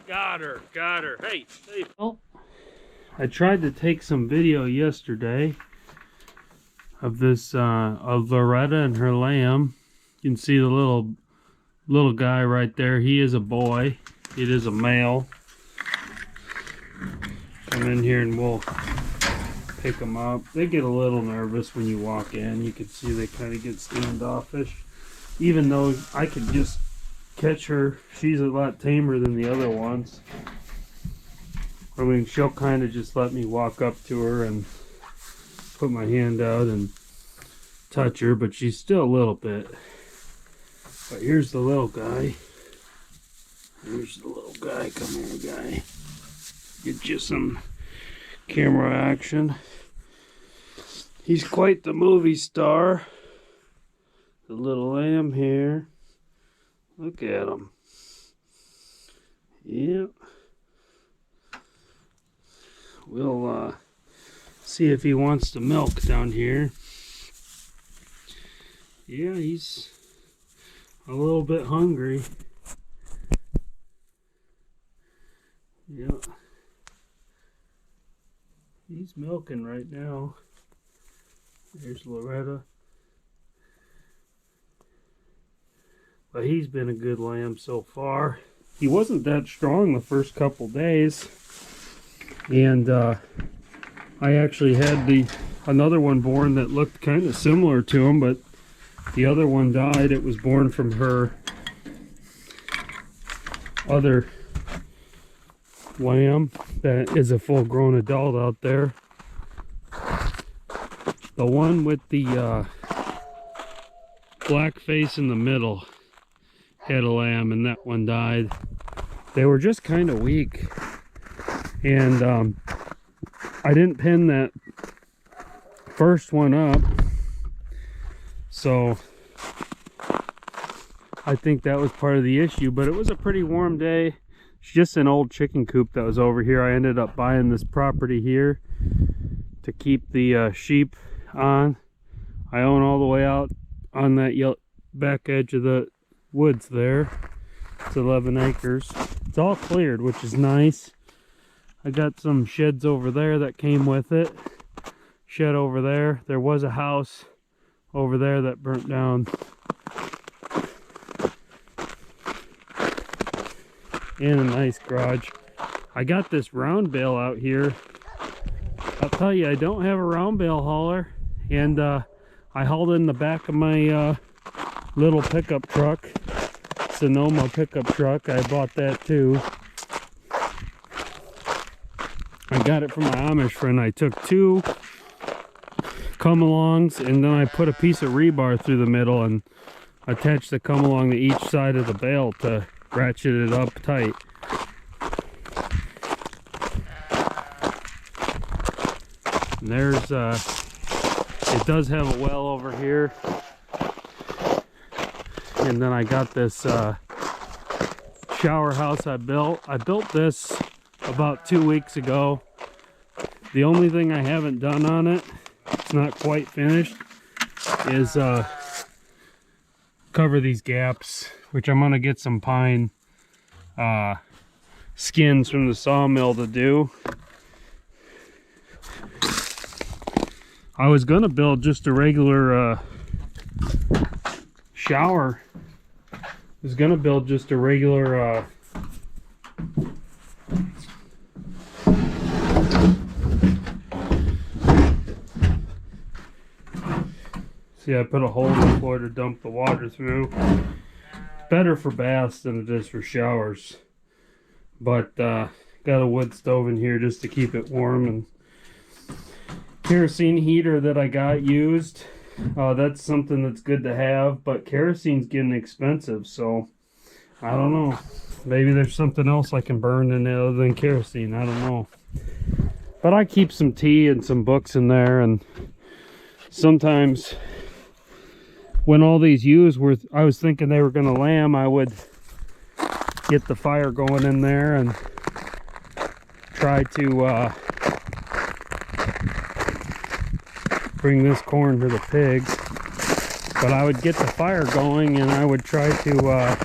Got her. Hey. Well, I tried to take some video yesterday of this, of Loretta and her lamb. You can see the little guy right there. He is a boy. It is a male. Come in here and we'll pick them up. They get a little nervous when you walk in. You can see they kind of get standoffish. Even though I could just catch her, she's a lot tamer than the other ones. I mean, she'll kind of just let me walk up to her and put my hand out and touch her, but she's still a little bit. But here's the little guy. Here's the little guy. Come here, guy. Get you some camera action. He's quite the movie star. The little lamb here. Look at him. Yep. We'll see if he wants to milk down here. Yeah, he's a little bit hungry. Yep. He's milking right now. There's Loretta. But he's been a good lamb so far. He wasn't that strong the first couple days. And I actually had another one born that looked kind of similar to him, but the other one died. It was born from her other lamb that is a full-grown adult out there. The one with the black face in the middle had a lamb, and that one died. They were just kind of weak, and I didn't pin that first one up, so I think that was part of the issue. But it was a pretty warm day. It's just an old chicken coop that was over here. I ended up buying this property here to keep the sheep on. I own all the way out on that back edge of the woods there. It's 11 acres. It's all cleared, which is nice. I got some sheds over there that came with it. Shed over there. There was a house over there that burnt down. And a nice garage. I got this round bale out here. I'll tell you, I don't have a round bale hauler, and I hauled in the back of my little pickup truck, Sonoma pickup truck. I bought that too. I got it from my Amish friend. I took 2 come-alongs, and then I put a piece of rebar through the middle and attached the come-along to each side of the bale to ratchet it up tight. And there's it does have a well over here. And then I got this shower house I built. I built this about 2 weeks ago. The only thing I haven't done on it, it's not quite finished, is cover these gaps, which I'm gonna get some pine skins from the sawmill to do. I was gonna build just a regular shower. I was gonna build just a regular see, I put a hole in the floor to dump the water through. Better for baths than it is for showers. But got a wood stove in here just to keep it warm, and kerosene heater that I got used. That's something that's good to have, but kerosene's getting expensive, so I don't know. Maybe there's something else I can burn in it other than kerosene. I don't know. But I keep some tea and some books in there, and sometimes when all these ewes were, I was thinking they were going to lamb, I would get the fire going in there and try to bring this corn to the pigs. But I would get the fire going, and I would try to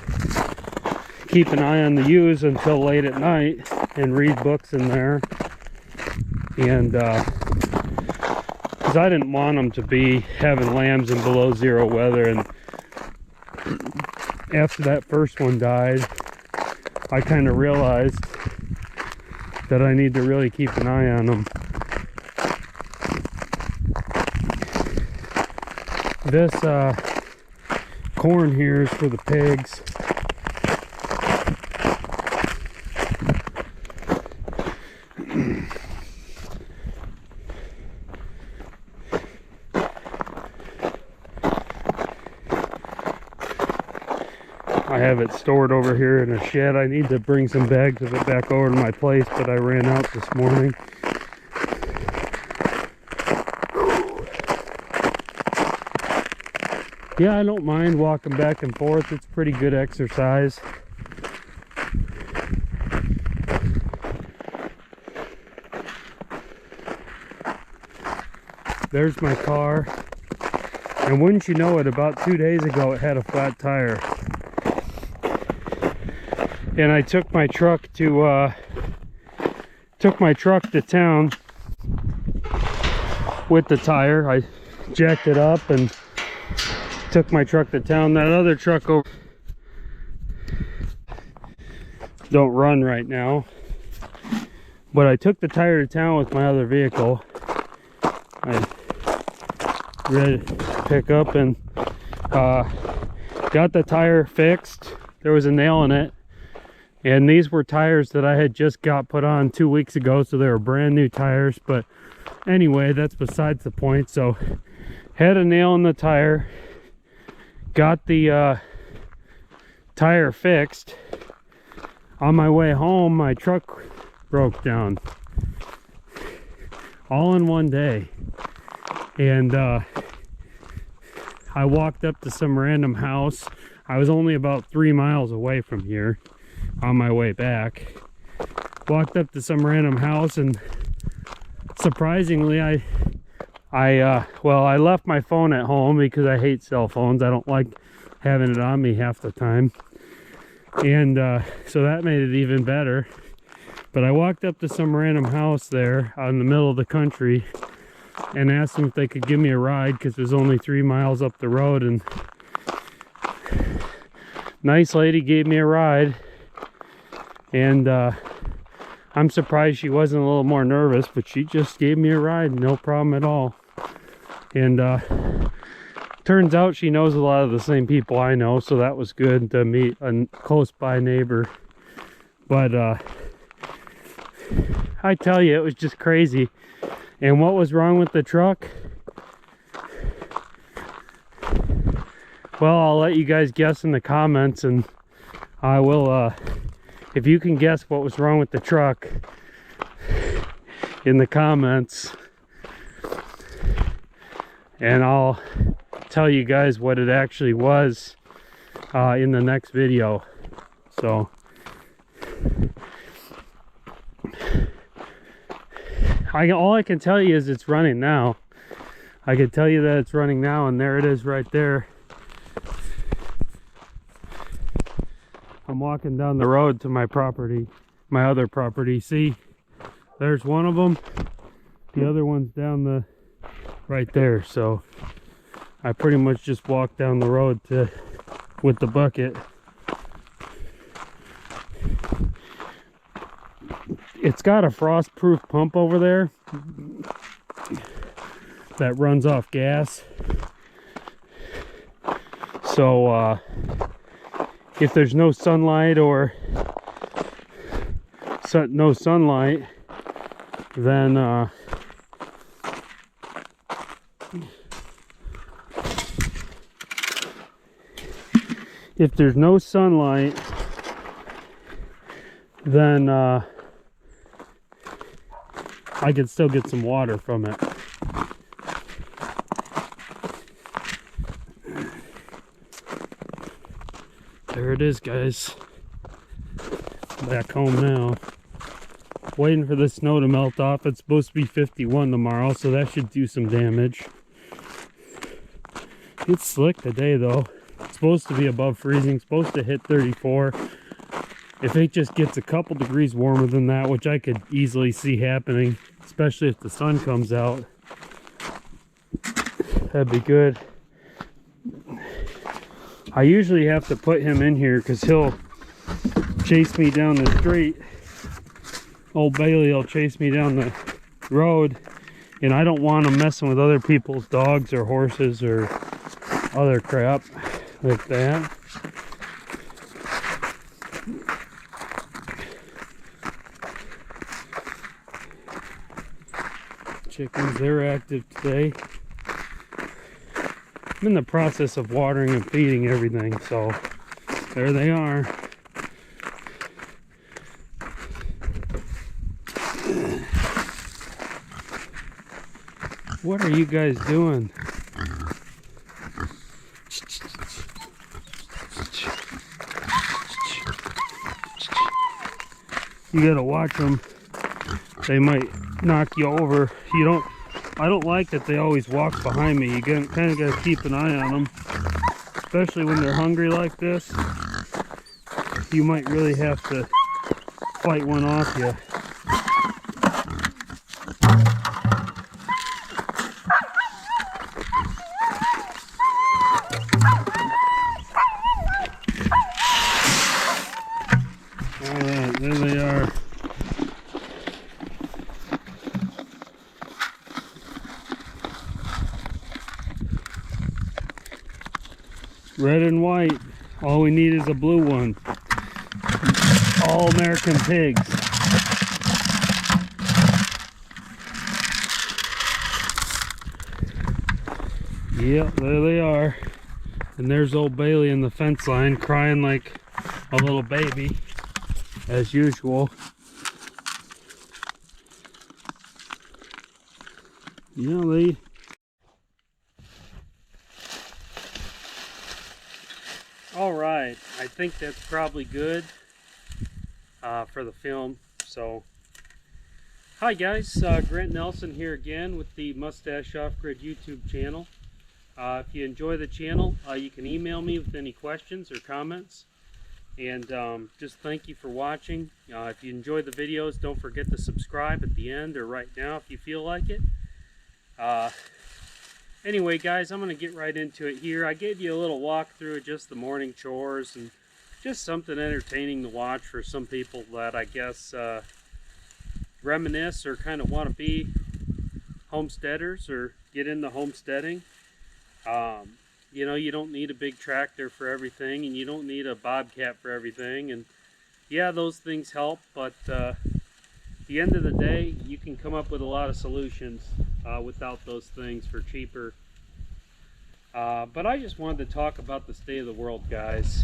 keep an eye on the ewes until late at night and read books in there. And because I didn't want them to be having lambs in below zero weather. And after that first one died, I kind of realized that I need to really keep an eye on them. This corn here is for the pigs. I have it stored over here in a shed. I need to bring some bags of it back over to my place, but I ran out this morning. Yeah, I don't mind walking back and forth. It's pretty good exercise. There's my car. And wouldn't you know it, about 2 days ago it had a flat tire. And I took my truck to town with the tire. I jacked it up and took my truck to town. That other truck over don't run right now, but I took the tire to town with my other vehicle. I ready to pick up and got the tire fixed. There was a nail in it. And these were tires that I had just got put on 2 weeks ago, so they were brand new tires. But anyway, that's besides the point. So, had a nail in the tire, got the tire fixed. On my way home, my truck broke down. All in one day. And I walked up to some random house. I was only about 3 miles away from here. On my way back, walked up to some random house, and surprisingly I left my phone at home because I hate cell phones. I don't like having it on me half the time, and so that made it even better. But I walked up to some random house there out in the middle of the country and asked them if they could give me a ride because it was only 3 miles up the road, and nice lady gave me a ride. And I'm surprised she wasn't a little more nervous, but she just gave me a ride, no problem at all. And turns out she knows a lot of the same people I know, so that was good to meet a close by neighbor. But I tell you, it was just crazy. And what was wrong with the truck? Well, I'll let you guys guess in the comments, and I will if you can guess what was wrong with the truck in the comments, and I'll tell you guys what it actually was in the next video. So all I can tell you is it's running now. I can tell you that it's running now, and there it is right there. I'm walking down the road to my property, my other property. See, there's one of them. The other one's down right there. So I pretty much just walked down the road with the bucket. It's got a frost-proof pump over there that runs off gas. So if there's no sunlight or no sunlight, then if there's no sunlight, then I can still get some water from it. There it is, guys. Back home now. Waiting for the snow to melt off. It's supposed to be 51 tomorrow, so that should do some damage. It's slick today, though. It's supposed to be above freezing. It's supposed to hit 34. If it just gets a couple degrees warmer than that, which I could easily see happening, especially if the sun comes out, that'd be good. I usually have to put him in here because he'll chase me down the street. Old Bailey will chase me down the road, and I don't want him messing with other people's dogs or horses or other crap like that. Chickens, they're active today. I'm in the process of watering and feeding everything, so there they are. What are you guys doing? You gotta watch them. They might knock you over. I don't like that they always walk behind me. You kind of gotta keep an eye on them, especially when they're hungry like this. You might really have to fight one off you. Alright, there they are. Red and white. All we need is a blue one. All American pigs. Yep, there they are. And there's old Bailey in the fence line crying like a little baby, as usual. You know, they... Alright, I think that's probably good for the film. So, hi guys, Grant Nelson here again with the Mustache Off-Grid YouTube channel. If you enjoy the channel, you can email me with any questions or comments. And just thank you for watching. If you enjoy the videos, don't forget to subscribe at the end or right now if you feel like it. Anyway guys, I'm going to get right into it here. I gave you a little walkthrough of just the morning chores and just something entertaining to watch for some people that I guess reminisce or kind of want to be homesteaders or get into homesteading. You know, you don't need a big tractor for everything, and you don't need a bobcat for everything, and yeah, those things help, but at the end of the day, you can come up with a lot of solutions without those things for cheaper. But I just wanted to talk about the state of the world, guys.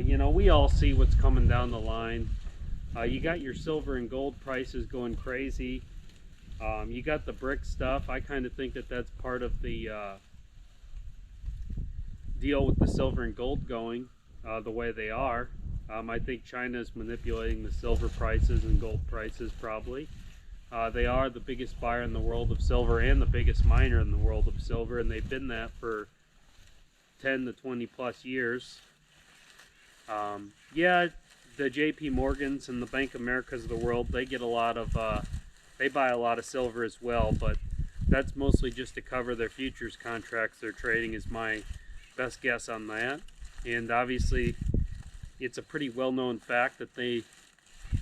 You know, we all see what's coming down the line. You got your silver and gold prices going crazy. You got the brick stuff. I kind of think that that's part of the deal with the silver and gold going the way they are. I think China is manipulating the silver prices and gold prices probably. They are the biggest buyer in the world of silver and the biggest miner in the world of silver, and they've been that for 10 to 20 plus years. Yeah, the JP Morgans and the Bank of Americas of the world, they get a lot of, they buy a lot of silver as well, but that's mostly just to cover their futures contracts they're trading is my best guess on that. And obviously it's a pretty well-known fact that they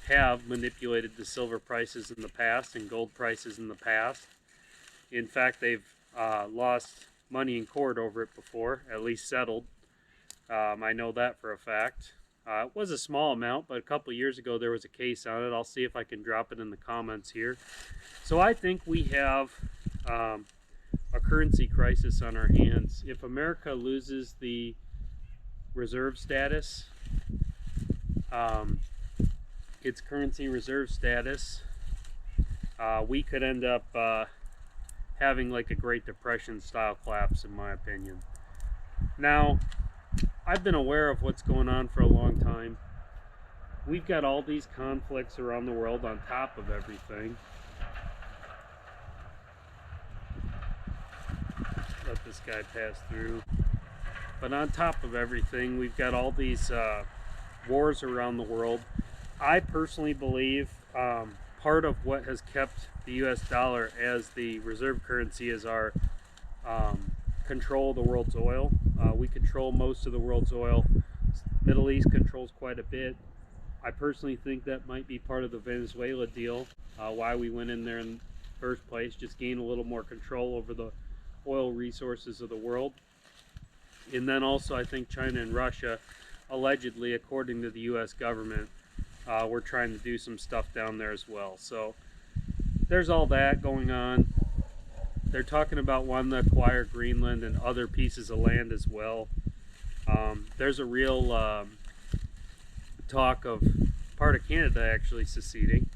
have manipulated the silver prices in the past and gold prices in the past. In fact, they've lost money in court over it before, at least settled. I know that for a fact. It was a small amount, but a couple years ago there was a case on it. I'll see if I can drop it in the comments here. So I think we have a currency crisis on our hands. If America loses the reserve status, its currency reserve status, we could end up having like a Great Depression style collapse, in my opinion. Now, I've been aware of what's going on for a long time. We've got all these conflicts around the world on top of everything. Let this guy pass through. But on top of everything, we've got all these wars around the world. I personally believe part of what has kept the US dollar as the reserve currency is our control of the world's oil. We control most of the world's oil. Middle East controls quite a bit. I personally think that might be part of the Venezuela deal, why we went in there in the first place, just gain a little more control over the oil resources of the world. And then also I think China and Russia, allegedly, according to the US government, we're trying to do some stuff down there as well. So there's all that going on. They're talking about wanting to acquire Greenland and other pieces of land as well. There's a real talk of part of Canada actually seceding.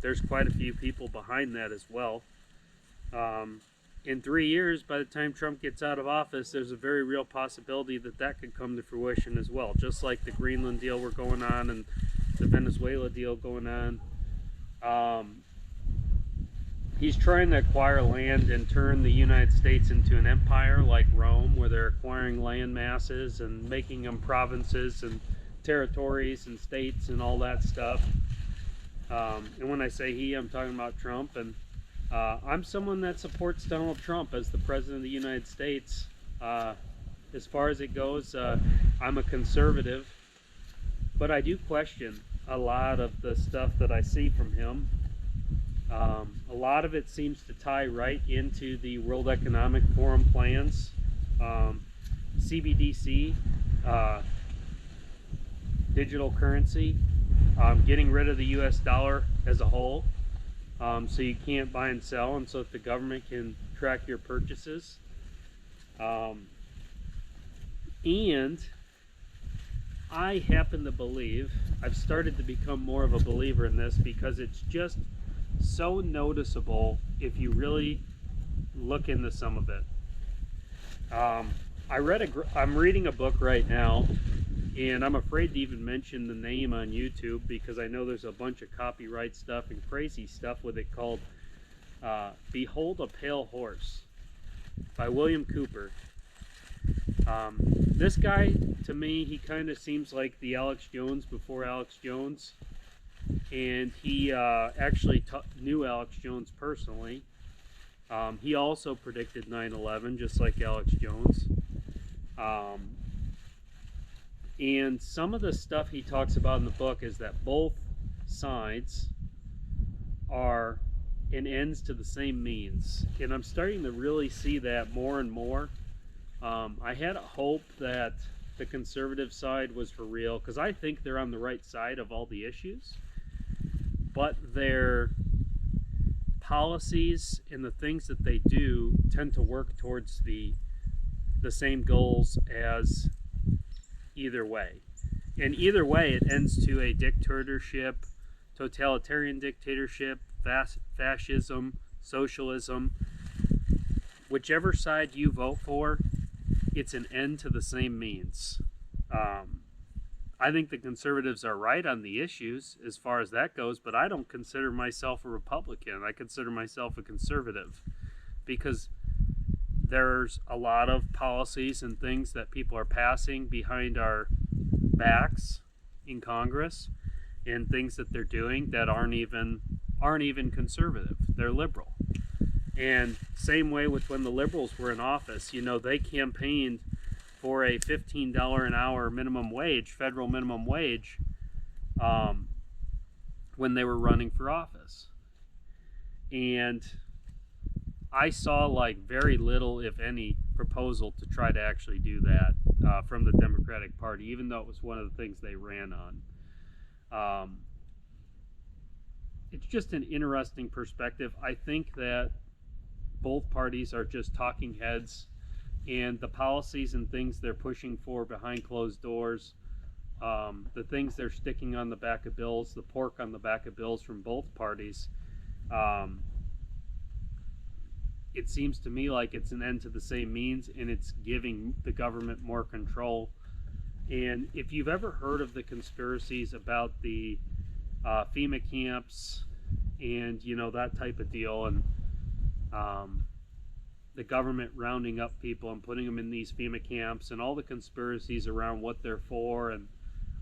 There's quite a few people behind that as well. In 3 years, by the time Trump gets out of office, there's a very real possibility that that could come to fruition as well. Just like the Greenland deal we're going on and the Venezuela deal going on. He's trying to acquire land and turn the United States into an empire like Rome, where they're acquiring land masses and making them provinces and territories and states and all that stuff. And when I say he, I'm talking about Trump. And I'm someone that supports Donald Trump as the President of the United States. As far as it goes, I'm a conservative, but I do question a lot of the stuff that I see from him. A lot of it seems to tie right into the World Economic Forum plans, CBDC, digital currency, getting rid of the US dollar as a whole, so you can't buy and sell, and so that the government can track your purchases. And I happen to believe, I've started to become more of a believer in this because it's just so noticeable if you really look into some of it. I'm reading a book right now, and I'm afraid to even mention the name on YouTube because I know there's a bunch of copyright stuff and crazy stuff with it, called Behold a Pale Horse by William Cooper. This guy, to me, he kind of seems like the Alex Jones before Alex Jones. And he actually knew Alex Jones personally. He also predicted 9/11, just like Alex Jones. And some of the stuff he talks about in the book is that both sides are an ends to the same means. And I'm starting to really see that more and more. I had a hope that the conservative side was for real, because I think they're on the right side of all the issues. But their policies and the things that they do tend to work towards the same goals as either way. And either way, it ends to a dictatorship, totalitarian dictatorship, fascism, socialism. Whichever side you vote for, it's an end to the same means. I think the conservatives are right on the issues as far as that goes, but I don't consider myself a Republican. I consider myself a conservative because there's a lot of policies and things that people are passing behind our backs in Congress, and things that they're doing that aren't even conservative. They're liberal. And same way with when the liberals were in office, they campaigned for a $15 an hour minimum wage, federal minimum wage, when they were running for office. And I saw very little, if any, proposal to try to actually do that from the Democratic Party, even though it was one of the things they ran on. It's just an interesting perspective. I think that both parties are just talking heads, and the policies and things they're pushing for behind closed doors, the things they're sticking on the back of bills, the pork on the back of bills from both parties, it seems to me like it's an end to the same means, and it's giving the government more control. And if you've ever heard of the conspiracies about the FEMA camps and that type of deal, and the government rounding up people and putting them in these FEMA camps, and all the conspiracies around what they're for and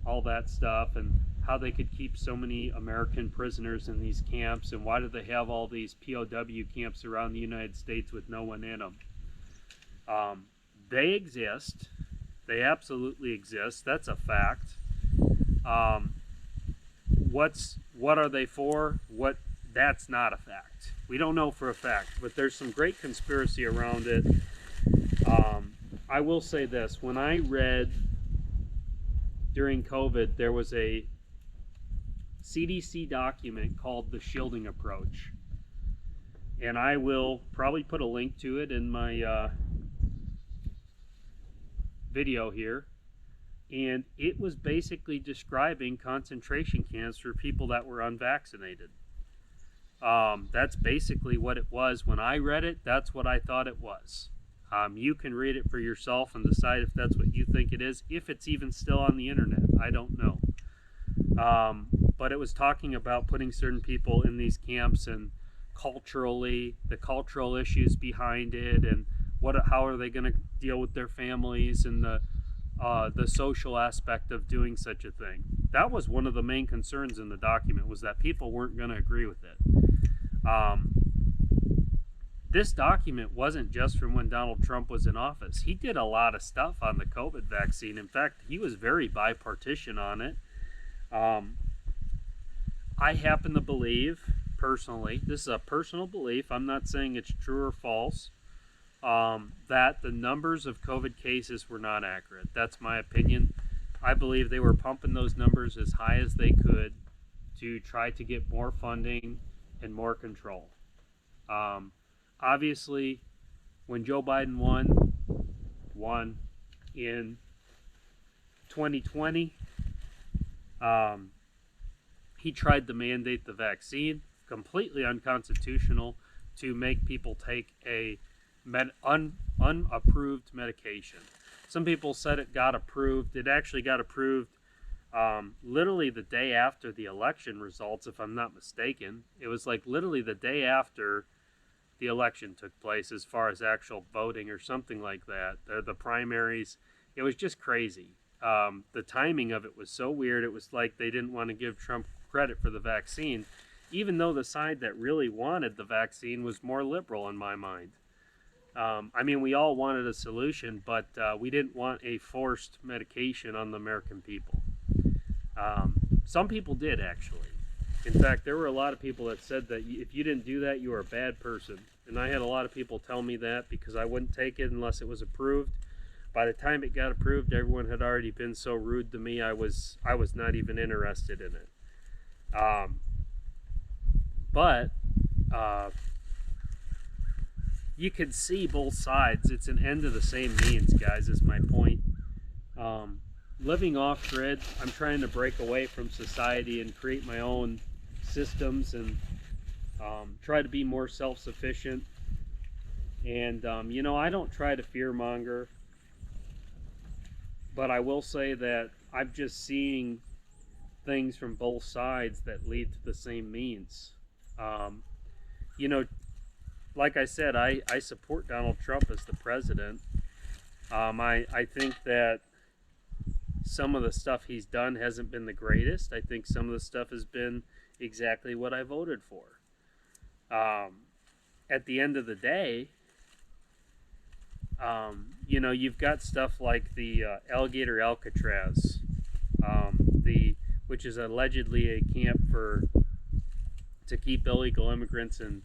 all that stuff, and how they could keep so many American prisoners in these camps, and why do they have all these POW camps around the United States with no one in them. They exist. They absolutely exist. That's a fact. What are they for? That's not a fact. We don't know for a fact, but there's some great conspiracy around it. I will say this: when I read during COVID, there was a CDC document called the shielding approach, and I will probably put a link to it in my video here. And it was basically describing concentration camps for people that were unvaccinated. That's basically what it was. When I read it, that's what I thought it was. You can read it for yourself and decide if that's what you think it is, if it's even still on the internet. I don't know. But it was talking about putting certain people in these camps, and culturally, the cultural issues behind it, and how are they going to deal with their families, and the social aspect of doing such a thing. That was one of the main concerns in the document, was that people weren't going to agree with it. This document wasn't just from when Donald Trump was in office. He did a lot of stuff on the COVID vaccine. In fact, he was very bipartisan on it. I happen to believe, personally, this is a personal belief, I'm not saying it's true or false, that the numbers of COVID cases were not accurate. That's my opinion. I believe they were pumping those numbers as high as they could to try to get more funding and more control. Obviously, when Joe Biden won in 2020, he tried to mandate the vaccine, completely unconstitutional, to make people take a unapproved medication. Some people said it got approved. It actually got approved literally the day after the election results, if I'm not mistaken. It was like literally the day after the election took place, as far as actual voting or something like that. The primaries. It was just crazy. The timing of it was so weird. It was like they didn't want to give Trump credit for the vaccine, even though the side that really wanted the vaccine was more liberal in my mind. I mean, we all wanted a solution, but we didn't want a forced medication on the American people. Some people did, actually. In fact, there were a lot of people that said that if you didn't do that, you were a bad person. And I had a lot of people tell me that because I wouldn't take it unless it was approved. By the time it got approved, everyone had already been so rude to me, I was not even interested in it. But you can see both sides. It's an end to the same means, guys, is my point. Living off grid, I'm trying to break away from society and create my own systems and try to be more self-sufficient. And, I don't try to fearmonger, but I will say that I'm just seeing things from both sides that lead to the same means. Like I said, I support Donald Trump as the president. I think that some of the stuff he's done hasn't been the greatest. I think some of the stuff has been exactly what I voted for. At the end of the day, you've got stuff like the Alligator Alcatraz, which is allegedly a camp to keep illegal immigrants in.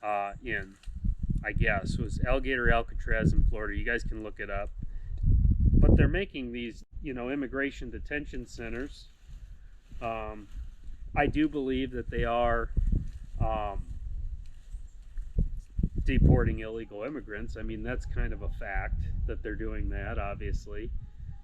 I guess it was Alligator Alcatraz in Florida. You guys can look it up. But they're making these, immigration detention centers. I do believe that they are deporting illegal immigrants. I mean, that's kind of a fact that they're doing that, obviously.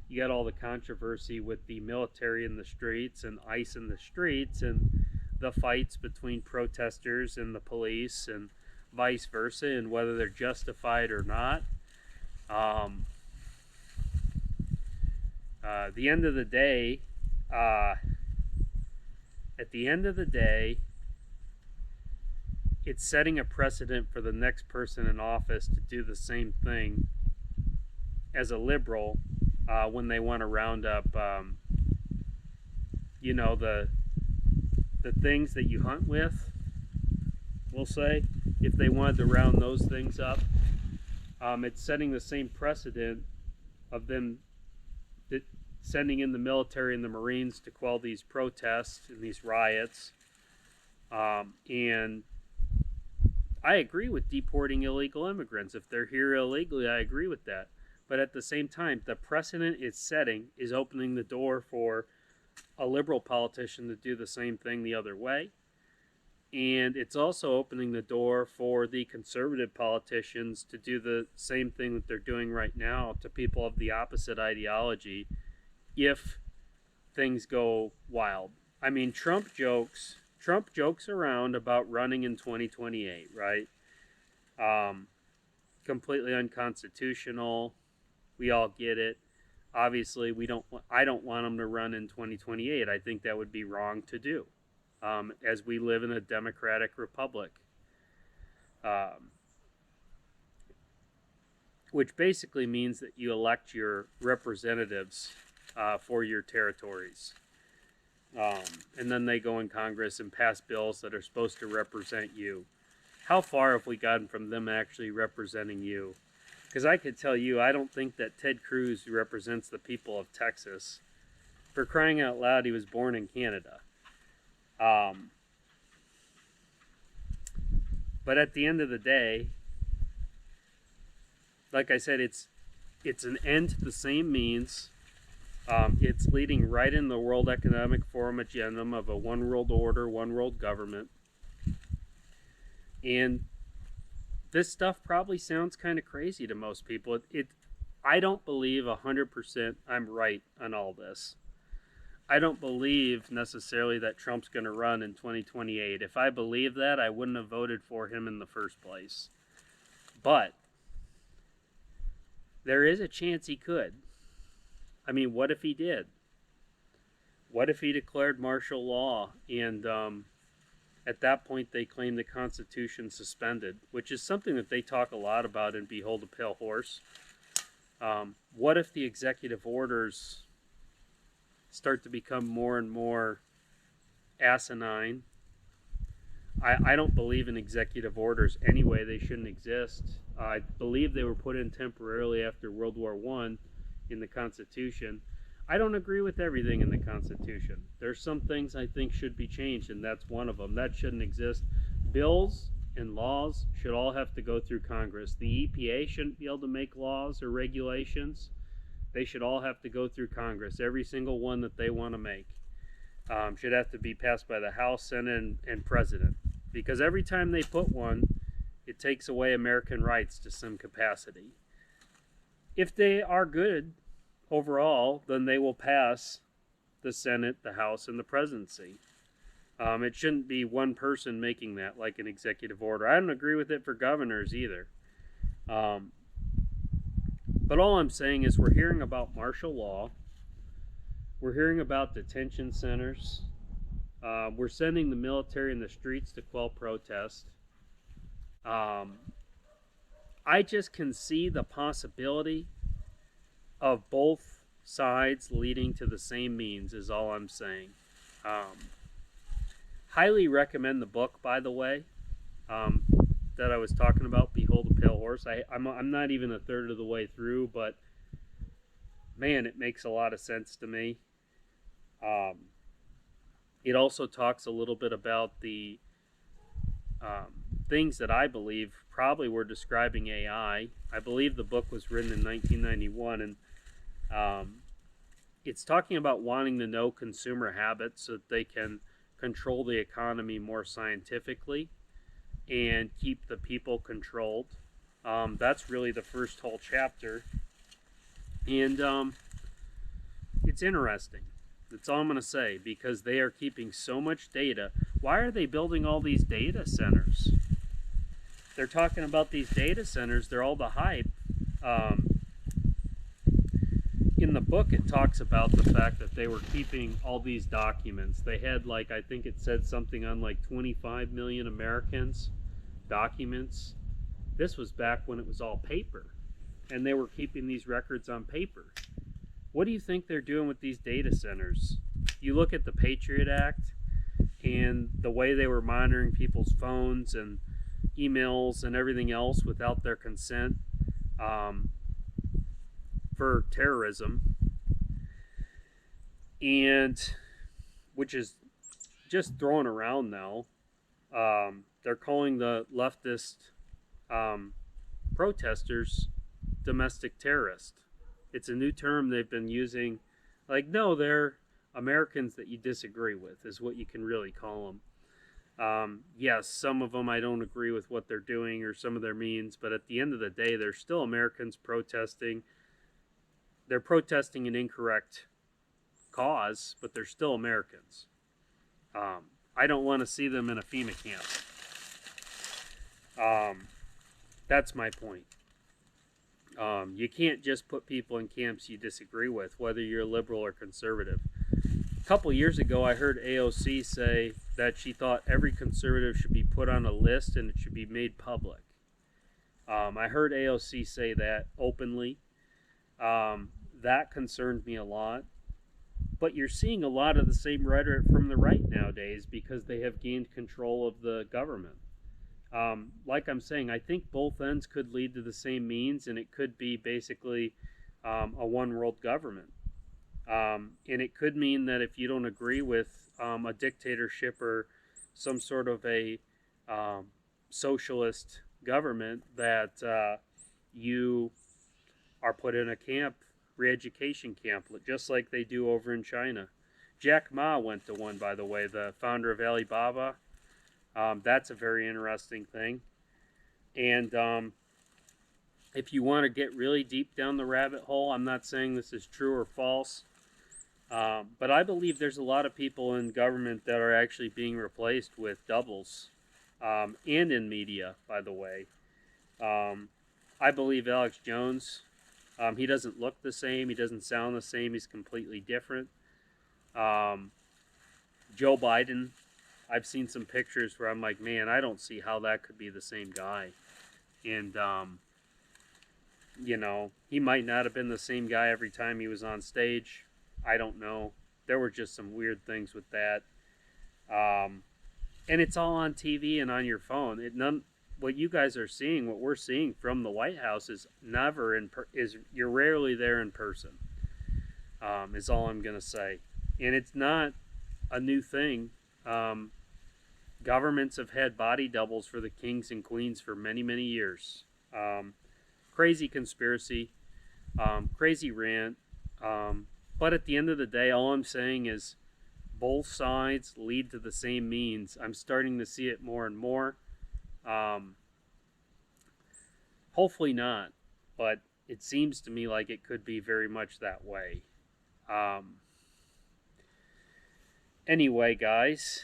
You got all the controversy with the military in the streets and ICE in the streets and the fights between protesters and the police and vice versa, and whether they're justified or not. At the end of the day, it's setting a precedent for the next person in office to do the same thing as a liberal when they want to round up you know, the things that you hunt with, we'll say, if they wanted to round those things up, it's setting the same precedent of them sending in the military and the Marines to quell these protests and these riots. And I agree with deporting illegal immigrants. If they're here illegally, I agree with that. But at the same time, the precedent it's setting is opening the door for a liberal politician to do the same thing the other way. And it's also opening the door for the conservative politicians to do the same thing that they're doing right now to people of the opposite ideology if things go wild. I mean, Trump jokes around about running in 2028, right? Completely unconstitutional. We all get it. Obviously, I don't want him to run in 2028. I think that would be wrong to do, as we live in a democratic republic, which basically means that you elect your representatives for your territories. And then they go in Congress and pass bills that are supposed to represent you. How far have we gotten from them actually representing you? Because I could tell you, I don't think that Ted Cruz represents the people of Texas. For crying out loud, he was born in Canada. But at the end of the day, like I said, it's an end to the same means. It's leading right in the World Economic Forum agenda of a one world order, one world government. And this stuff probably sounds kind of crazy to most people. I don't believe 100% I'm right on all this. I don't believe necessarily that Trump's going to run in 2028. If I believed that, I wouldn't have voted for him in the first place. But there is a chance he could. I mean, what if he did? What if he declared martial law and at that point they claimed the Constitution suspended, which is something that they talk a lot about in Behold a Pale Horse. What if the executive orders start to become more and more asinine? I don't believe in executive orders anyway. They shouldn't exist. I believe they were put in temporarily after World War I in the Constitution. I don't agree with everything in the Constitution. There's some things I think should be changed, and that's one of them. That shouldn't exist. Bills and laws should all have to go through Congress. The EPA shouldn't be able to make laws or regulations. They should all have to go through Congress. Every single one that they want to make should have to be passed by the House, Senate, and President. Because every time they put one, it takes away American rights to some capacity. If they are good overall, then they will pass the Senate, the House, and the presidency. It shouldn't be one person making that, like an executive order. I don't agree with it for governors either. But all I'm saying is we're hearing about martial law. We're hearing about detention centers. We're sending the military in the streets to quell protest. I just can see the possibility of both sides leading to the same means is all I'm saying. Highly recommend the book, by the way, that I was talking about, Behold a Pale Horse. I'm not even a third of the way through, but man, it makes a lot of sense to me. It also talks a little bit about the things that I believe probably were describing AI. I believe the book was written in 1991, and it's talking about wanting to know consumer habits so that they can control the economy more scientifically and keep the people controlled. That's really the first whole chapter. And it's interesting. That's all I'm going to say, because they are keeping so much data. Why are they building all these data centers? They're talking about these data centers. They're all the hype. In the book, it talks about the fact that they were keeping all these documents. They had, like, I think it said something on like 25 million Americans documents. This was back when it was all paper, and they were keeping these records on paper. What do you think they're doing with these data centers? you look at the Patriot Act and the way they were monitoring people's phones and emails and everything else without their consent for terrorism, and which is just thrown around now. They're calling the leftist protesters domestic terrorists. It's a new term they've been using. Like, no, they're Americans that you disagree with, is what you can really call them. Yes, some of them I don't agree with what they're doing or some of their means, but at the end of the day, they're still Americans protesting. They're protesting an incorrect cause, but they're still Americans. I don't want to see them in a FEMA camp. That's my point. You can't just put people in camps you disagree with, whether you're liberal or conservative. A couple years ago, I heard AOC say that she thought every conservative should be put on a list and it should be made public. I heard AOC say that openly. That concerned me a lot. But you're seeing a lot of the same rhetoric from the right nowadays because they have gained control of the government. Like I'm saying, I think both ends could lead to the same means, and it could be basically a one world government. And it could mean that if you don't agree with a dictatorship or some sort of a socialist government, that you are put in a camp, re-education camp, just like they do over in China. Jack Ma went to one, by the way, the founder of Alibaba. That's a very interesting thing. And if you want to get really deep down the rabbit hole, I'm not saying this is true or false, but I believe there's a lot of people in government that are actually being replaced with doubles, and in media, by the way. I believe Alex Jones, he doesn't look the same, he doesn't sound the same, he's completely different. Joe Biden, I've seen some pictures where I'm like, man, I don't see how that could be the same guy. And, you know, he might not have been the same guy every time he was on stage. I don't know. There were just some weird things with that. And it's all on TV and on your phone. What you guys are seeing, what we're seeing from the White House is you're rarely there in person, is all I'm going to say. And it's not a new thing. Governments have had body doubles for the kings and queens for many, many years. Crazy conspiracy, crazy rant. But at the end of the day, all I'm saying is both sides lead to the same means. I'm starting to see it more and more. Hopefully not, but it seems to me like it could be very much that way. Anyway, guys,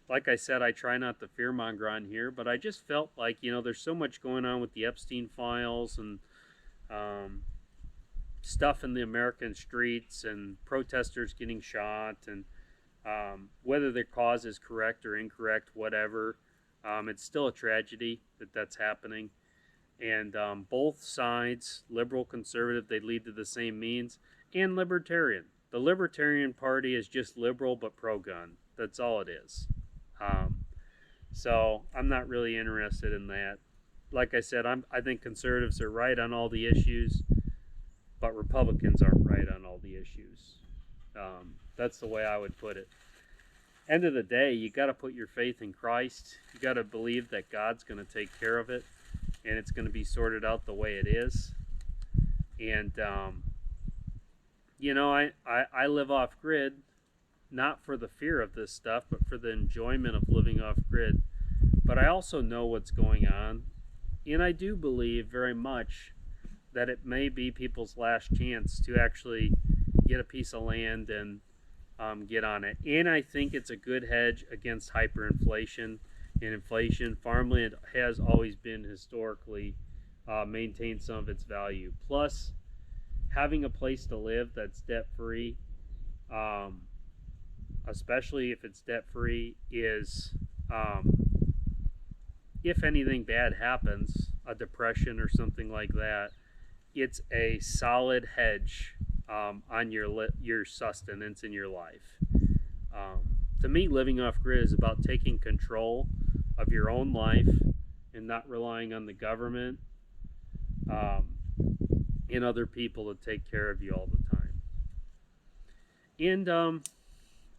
like I said, I try not to fearmonger on here, but I just felt like, you know, there's so much going on with the Epstein files and stuff in the American streets and protesters getting shot, and whether their cause is correct or incorrect, whatever, it's still a tragedy that that's happening. And both sides, liberal, conservative, they lead to the same means, and libertarian. The Libertarian Party is just liberal but pro-gun. That's all it is. So I'm not really interested in that. Like I said, I think conservatives are right on all the issues, but Republicans aren't right on all the issues. That's the way I would put it. End of the day, you got to put your faith in Christ. You got to believe that God's going to take care of it, and it's going to be sorted out the way it is. And you know, I live off grid, not for the fear of this stuff, but for the enjoyment of living off grid. But I also know what's going on, and I do believe very much that it may be people's last chance to actually get a piece of land and get on it. And I think it's a good hedge against hyperinflation and inflation. Farmland has always been historically maintained some of its value. Plus, having a place to live that's debt-free, especially if it's debt-free, is, if anything bad happens, a depression or something like that, it's a solid hedge on your sustenance in your life. To me, living off grid is about taking control of your own life and not relying on the government and other people to take care of you all the time. And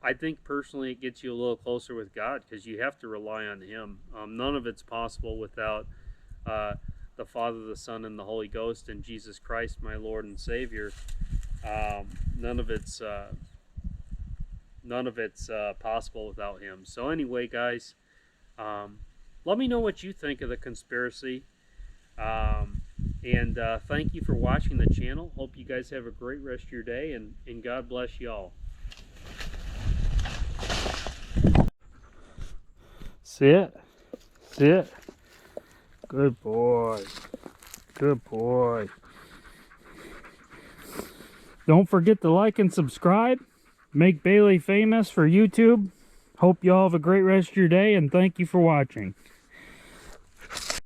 I think personally it gets you a little closer with God, because you have to rely on Him. None of it's possible without the Father, the Son, and the Holy Ghost, and Jesus Christ, my Lord and Savior. None of it's possible without Him. So anyway, guys, let me know what you think of the conspiracy. And thank you for watching the channel. Hope you guys have a great rest of your day, and God bless you all. Sit. Sit. Good boy. Good boy. Don't forget to like and subscribe. Make Bailey famous for YouTube. Hope you all have a great rest of your day, and thank you for watching.